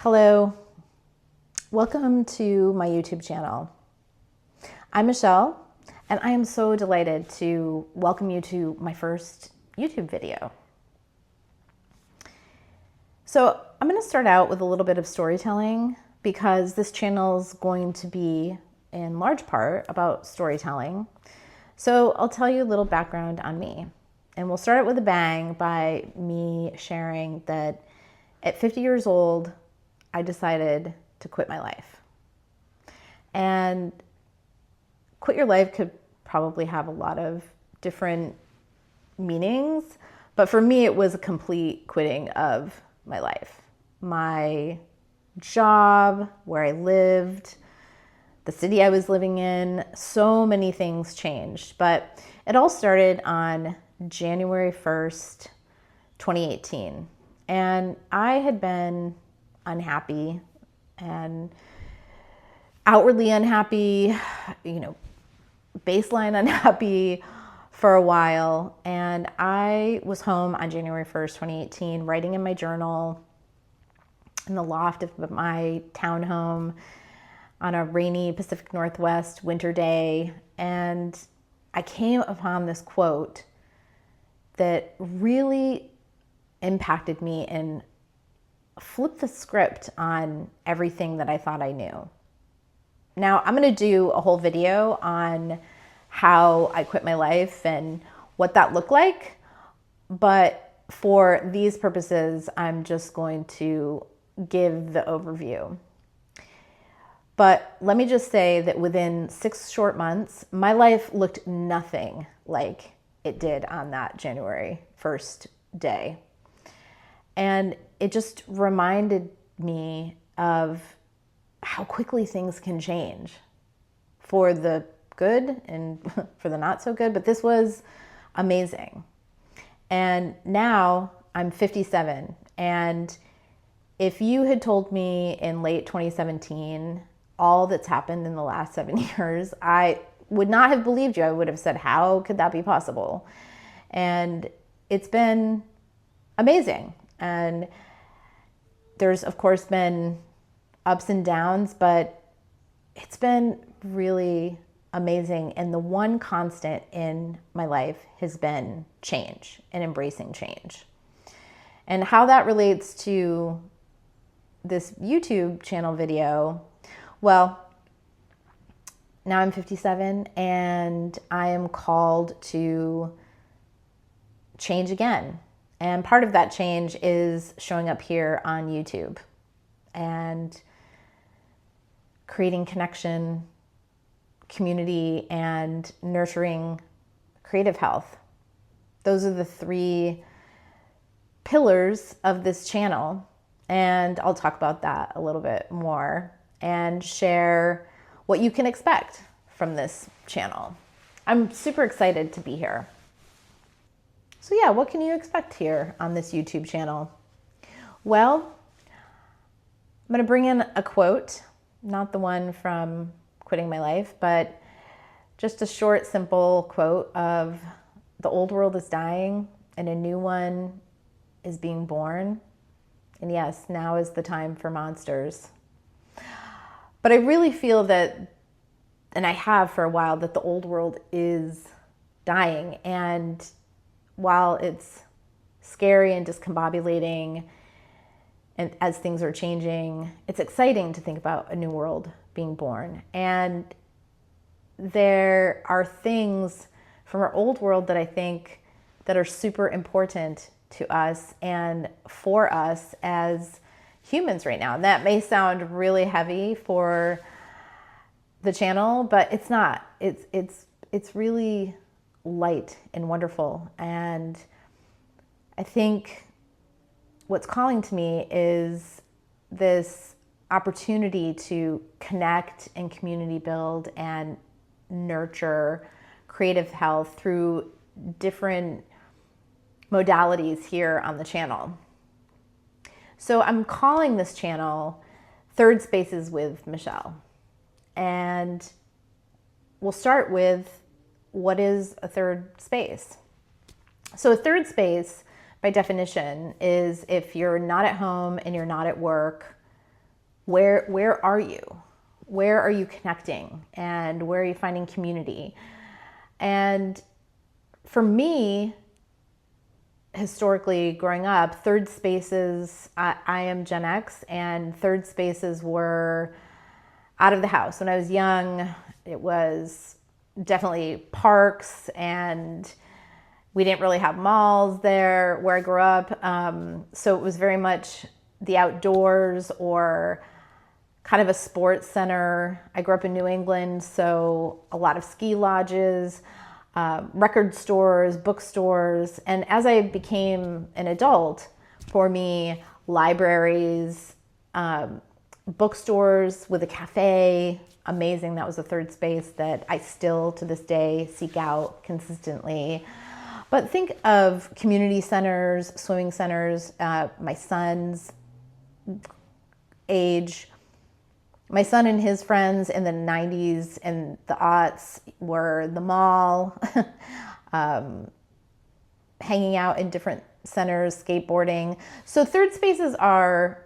Hello, welcome to my YouTube channel. I'm Michelle, and I am so delighted to welcome you to my first YouTube video. So I'm going to start out with a little bit of storytelling because this channel is going to be in large part about storytelling. So I'll tell you a little background on me, and we'll start it with a bang by me sharing that at 50 years old, I decided to quit my life. And quit your life could probably have a lot of different meanings, but for me, it was a complete quitting of my life. My job, where I lived, the city I was living in, so many things changed. But it all started on January 1st, 2018. And I had been unhappy and outwardly unhappy, baseline unhappy for a while. And I was home on January 1st, 2018, writing in my journal in the loft of my townhome on a rainy Pacific Northwest winter day. And I came upon this quote that really impacted me and flipped the script on everything that I thought I knew. Now, I'm going to do a whole video on how I quit my life and what that looked like. But for these purposes, I'm just going to give the overview. But let me just say that within 6 short months, my life looked nothing like it did on that January 1st day. And it just reminded me of how quickly things can change for the good and for the not so good. But this was amazing. And now I'm 57. And if you had told me in late 2017 all that's happened in the last 7 years, I would not have believed you. I would have said, how could that be possible? And it's been amazing. And there's, of course, been ups and downs, but it's been really amazing. And the one constant in my life has been change and embracing change. And how that relates to this YouTube channel video, well, now I'm 57 and I am called to change again. And part of that change is showing up here on YouTube and creating connection, community, and nurturing creative health. Those are the 3 pillars of this channel. And I'll talk about that a little bit more and share what you can expect from this channel. I'm super excited to be here. So yeah, what can you expect here on this YouTube channel? Well, I'm going to bring in a quote, not the one from Quitting My Life, but just a short, simple quote of the old world is dying and a new one is being born. And yes, now is the time for monsters. But I really feel that, and I have for a while, that the old world is dying. And while it's scary and discombobulating, and as things are changing, it's exciting to think about a new world being born. And there are things from our old world that I think that are super important to us and for us as humans right now. And that may sound really heavy for the channel, but it's not. It's really light and wonderful. And I think what's calling to me is this opportunity to connect and community build and nurture creative health through different modalities here on the channel. So I'm calling this channel Third Spaces with Michele. And we'll start with, what is a third space? So a third space, by definition, is if you're not at home and you're not at work, where are you? Where are you connecting? And where are you finding community? And for me, historically growing up, third spaces, I am Gen X, and third spaces were out of the house. When I was young, it was definitely parks, and we didn't really have malls there where I grew up. So it was very much the outdoors or kind of a sports center. I grew up in New England, so a lot of ski lodges, record stores, bookstores. And as I became an adult, for me, libraries, bookstores with a cafe, amazing. That was a third space that I still to this day seek out consistently. But think of community centers, swimming centers. My son's age, my son and his friends in the 90s and the aughts were the mall, hanging out in different centers, skateboarding. So third spaces are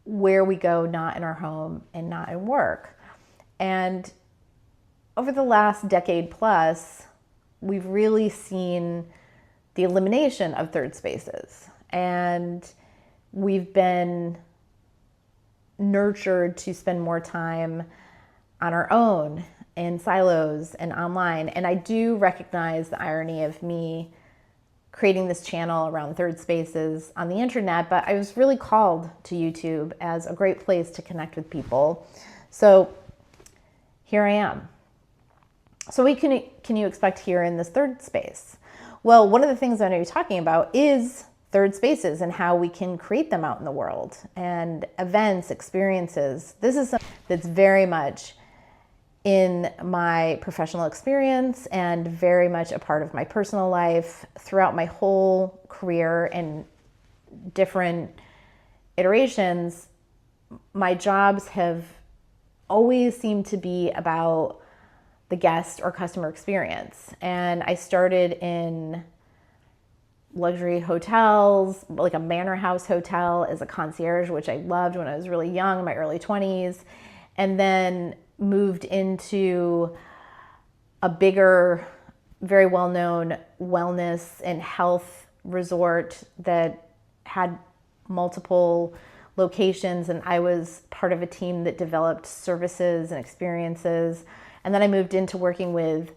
where we go, not in our home and not in work. And over the last decade plus, we've really seen the elimination of third spaces. And we've been nurtured to spend more time on our own in silos and online. And I do recognize the irony of me creating this channel around third spaces on the internet, but I was really called to YouTube as a great place to connect with people. So here I am. So what can you expect here in this third space? Well, one of the things I know you're talking about is third spaces and how we can create them out in the world, and events, experiences. This is something that's very much in my professional experience and very much a part of my personal life throughout my whole career and different iterations. My jobs have always seemed to be about the guest or customer experience. And I started in luxury hotels, like a manor house hotel as a concierge, which I loved when I was really young, in my early 20s, and then moved into a bigger, very well-known wellness and health resort that had multiple locations, and I was part of a team that developed services and experiences. And then I moved into working with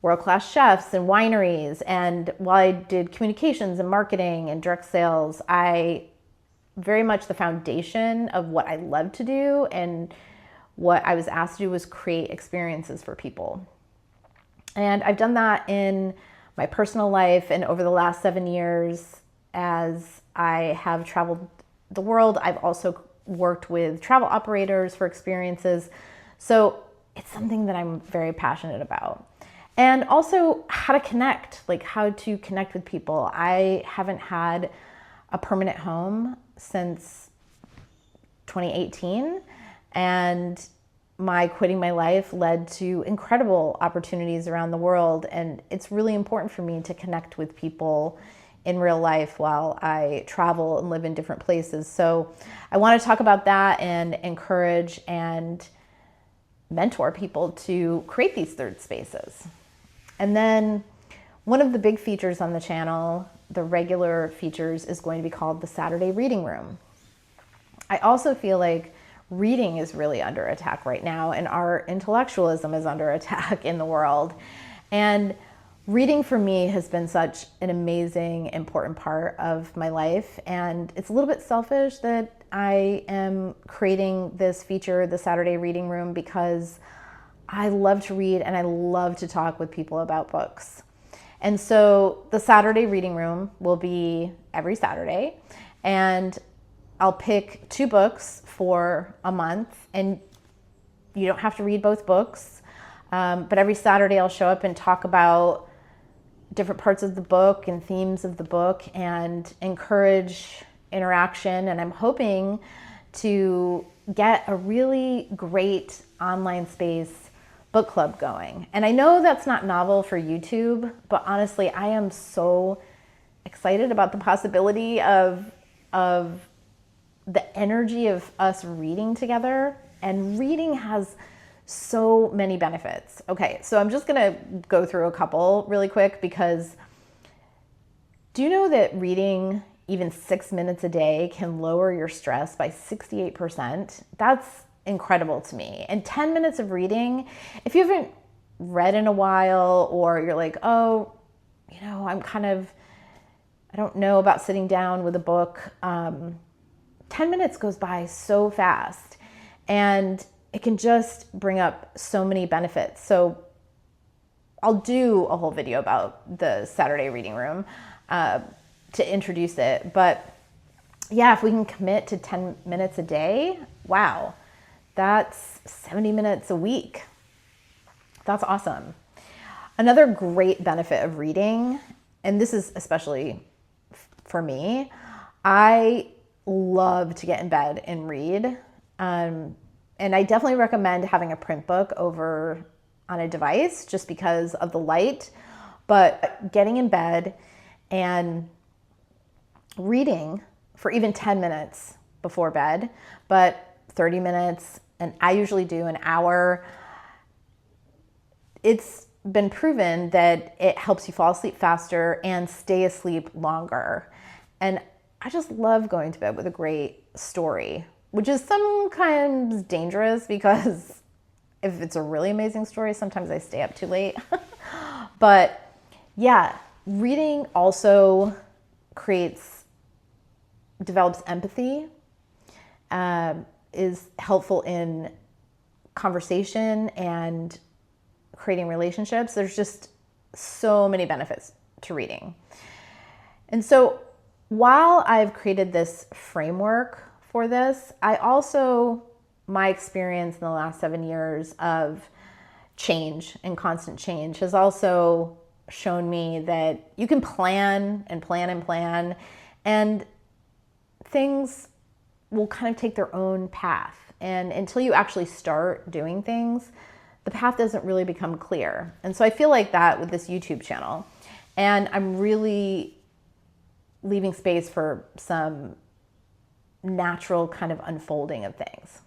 world-class chefs and wineries. And while I did communications and marketing and direct sales, I very much the foundation of what I love to do and what I was asked to do was create experiences for people. And I've done that in my personal life. And over the last 7 years, as I have traveled the world, I've also worked with travel operators for experiences. So it's something that I'm very passionate about. And also how to connect, like how to connect with people. I haven't had a permanent home since 2018, and my quitting my life led to incredible opportunities around the world. And it's really important for me to connect with people in real life while I travel and live in different places. So I want to talk about that and encourage and mentor people to create these third spaces. And then one of the big features on the channel, the regular features, is going to be called the Saturday Reading Room. I also feel like reading is really under attack right now, and our intellectualism is under attack in the world. And reading for me has been such an amazing, important part of my life. And it's a little bit selfish that I am creating this feature, the Saturday Reading Room, because I love to read and I love to talk with people about books. And so the Saturday Reading Room will be every Saturday, and I'll pick 2 books for a month, and you don't have to read both books. But every Saturday I'll show up and talk about different parts of the book and themes of the book and encourage interaction. And I'm hoping to get a really great online space book club going. And I know that's not novel for YouTube, but honestly, I am so excited about the possibility of the energy of us reading together, and reading has so many benefits. Okay, so I'm just gonna go through a couple really quick, because do you know that reading even 6 minutes a day can lower your stress by 68%? That's incredible to me. And 10 minutes of reading, if you haven't read in a while, or you're like, oh, I don't know about sitting down with a book, 10 minutes goes by so fast, and it can just bring up so many benefits. So I'll do a whole video about the Saturday reading room to introduce it. But yeah, if we can commit to 10 minutes a day, wow, that's 70 minutes a week. That's awesome. Another great benefit of reading, and this is especially for me, I love to get in bed and read. And I definitely recommend having a print book over on a device just because of the light. But getting in bed and reading for even 10 minutes before bed, but 30 minutes, and I usually do an hour. It's been proven that it helps you fall asleep faster and stay asleep longer. And I just love going to bed with a great story, which is sometimes dangerous, because if it's a really amazing story, sometimes I stay up too late. But yeah, reading also develops empathy, is helpful in conversation and creating relationships. There's just so many benefits to reading. And so while I've created this framework for this, my experience in the last 7 years of change and constant change has also shown me that you can plan and plan and plan, and things will kind of take their own path. And until you actually start doing things, the path doesn't really become clear. And so I feel like that with this YouTube channel. And I'm really leaving space for some natural kind of unfolding of things.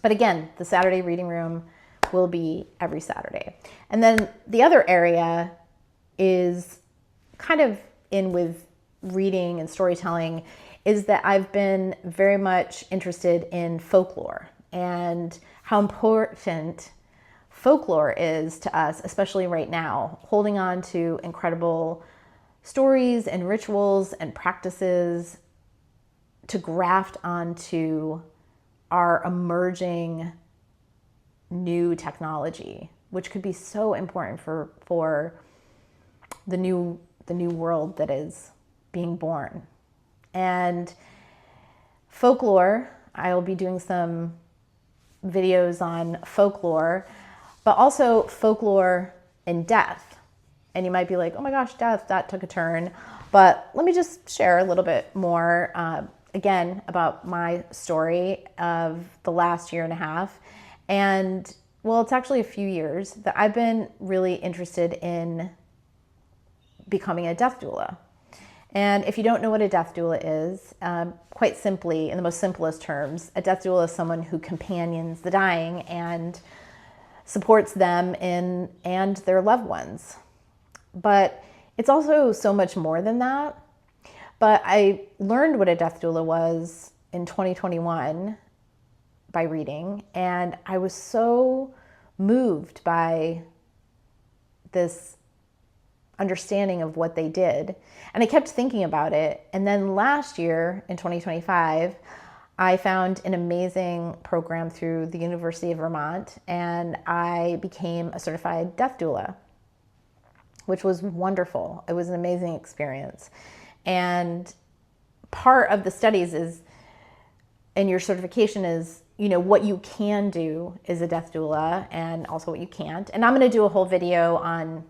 But again, the Saturday reading room will be every Saturday. And then the other area is kind of in with reading and storytelling, is that I've been very much interested in folklore and how important folklore is to us, especially right now, holding on to incredible stories and rituals and practices to graft onto our emerging new technology, which could be so important for the new world that is being born. And folklore, I'll be doing some videos on folklore, but also folklore and death. And you might be like, oh my gosh, death, that took a turn. But let me just share a little bit more, again, about my story of the last year and a half. And well, it's actually a few years that I've been really interested in becoming a death doula. And if you don't know what a death doula is, quite simply, in the most simplest terms, a death doula is someone who companions the dying and supports them and their loved ones. But it's also so much more than that. But I learned what a death doula was in 2021 by reading, and I was so moved by this understanding of what they did. And I kept thinking about it. And then last year in 2025, I found an amazing program through the University of Vermont, and I became a certified death doula, which was wonderful. It was an amazing experience. And part of the studies is, and your certification is, what you can do as a death doula and also what you can't. And I'm going to do a whole video on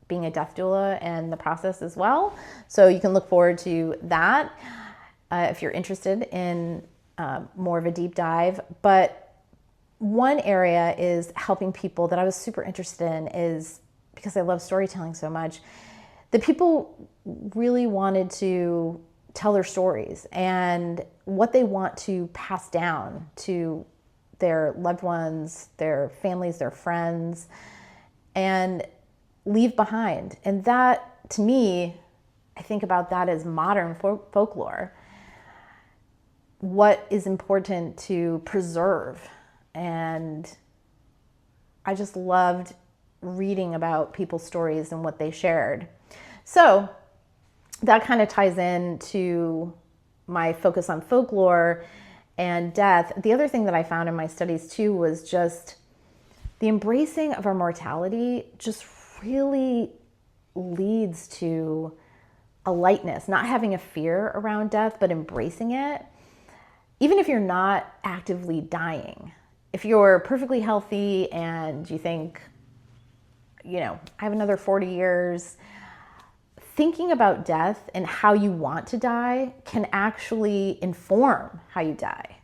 being a death doula and the process as well. So you can look forward to that if you're interested in more of a deep dive. But one area is helping people that I was super interested in, is because I love storytelling so much, the people really wanted to tell their stories and what they want to pass down to their loved ones, their families, their friends, and leave behind. And that, to me, I think about that as modern folklore. What is important to preserve. And I just loved reading about people's stories and what they shared. So that kind of ties into my focus on folklore and death. The other thing that I found in my studies too was just the embracing of our mortality just really leads to a lightness, not having a fear around death, but embracing it. Even if you're not actively dying, if you're perfectly healthy and you think, I have another 40 years, thinking about death and how you want to die can actually inform how you die.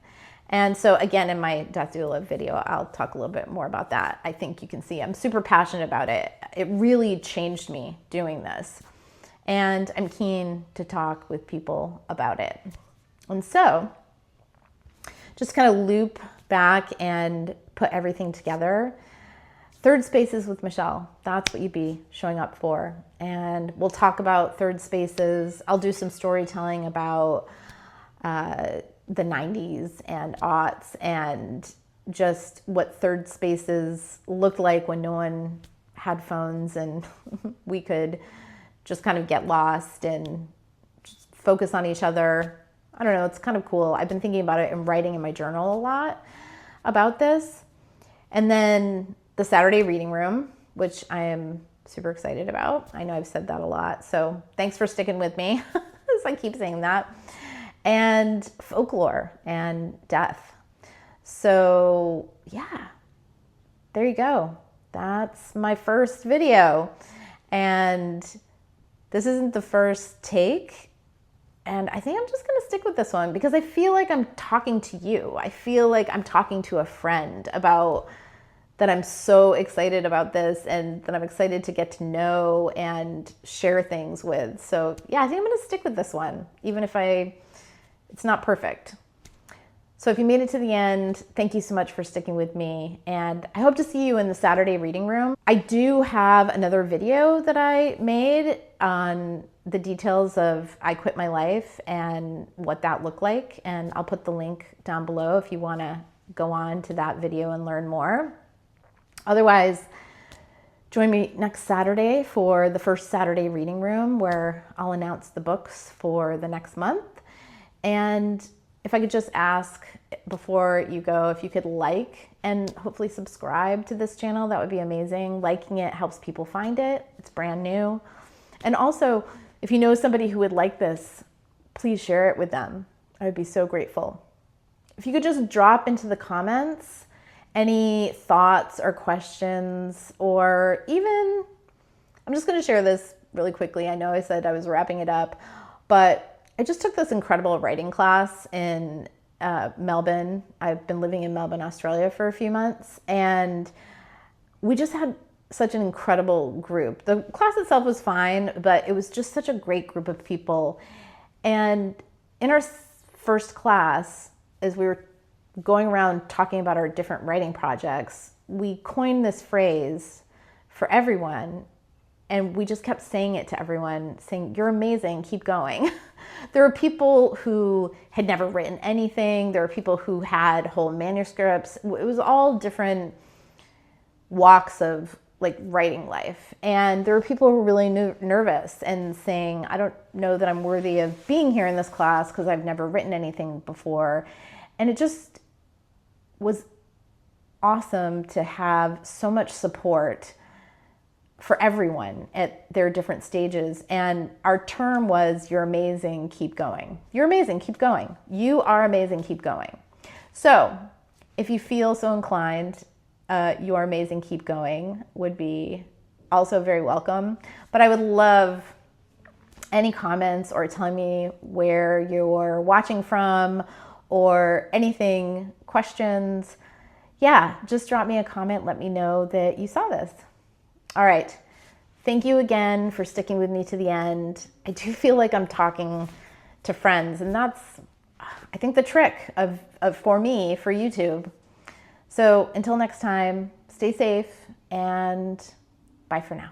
And so again, in my Death Doula video, I'll talk a little bit more about that. I think you can see I'm super passionate about it. It really changed me doing this. And I'm keen to talk with people about it. And so just kind of loop back and put everything together. Third spaces with Michele, that's what you'd be showing up for. And we'll talk about third spaces. I'll do some storytelling about the 90s and aughts and just what third spaces looked like when no one had phones and we could just kind of get lost and just focus on each other. I don't know, it's kind of cool. I've been thinking about it and writing in my journal a lot about this. And then the Saturday reading room, which I am super excited about. I know I've said that a lot, so thanks for sticking with me as I keep saying that. And folklore and death. So yeah, there you go. That's my first video. And this isn't the first take. And I think I'm just going to stick with this one because I feel like I'm talking to you. I feel like I'm talking to a friend about that. I'm so excited about this and that I'm excited to get to know and share things with. So yeah, I think I'm going to stick with this one, even if it's not perfect. So if you made it to the end, thank you so much for sticking with me. And I hope to see you in the Saturday reading room. I do have another video that I made on the details of I quit my life and what that looked like. And I'll put the link down below if you want to go on to that video and learn more. Otherwise, join me next Saturday for the first Saturday reading room where I'll announce the books for the next month. And if I could just ask before you go, if you could like and hopefully subscribe to this channel, that would be amazing. Liking it helps people find it. It's brand new. And also, if you know somebody who would like this, please share it with them. I would be so grateful. If you could just drop into the comments any thoughts or questions, or even, I'm just going to share this really quickly. I know I said I was wrapping it up, but I just took this incredible writing class in Melbourne. I've been living in Melbourne, Australia for a few months, and we just had such an incredible group. The class itself was fine, but it was just such a great group of people. And in our first class, as we were going around talking about our different writing projects, we coined this phrase for everyone. And we just kept saying it to everyone, saying, "You're amazing, keep going." There were people who had never written anything. There were people who had whole manuscripts. It was all different walks of writing life. And there were people who were really nervous and saying, "I don't know that I'm worthy of being here in this class because I've never written anything before." And it just was awesome to have so much support for everyone at their different stages. And our term was, "You're amazing, keep going." You're amazing, keep going. You are amazing, keep going. So if you feel so inclined, "You are amazing, keep going" would be also very welcome. But I would love any comments or telling me where you're watching from or anything, questions. Yeah, just drop me a comment. Let me know that you saw this. All right. Thank you again for sticking with me to the end. I do feel like I'm talking to friends. And that's, I think, the trick of for me, for YouTube. So until next time, stay safe and bye for now.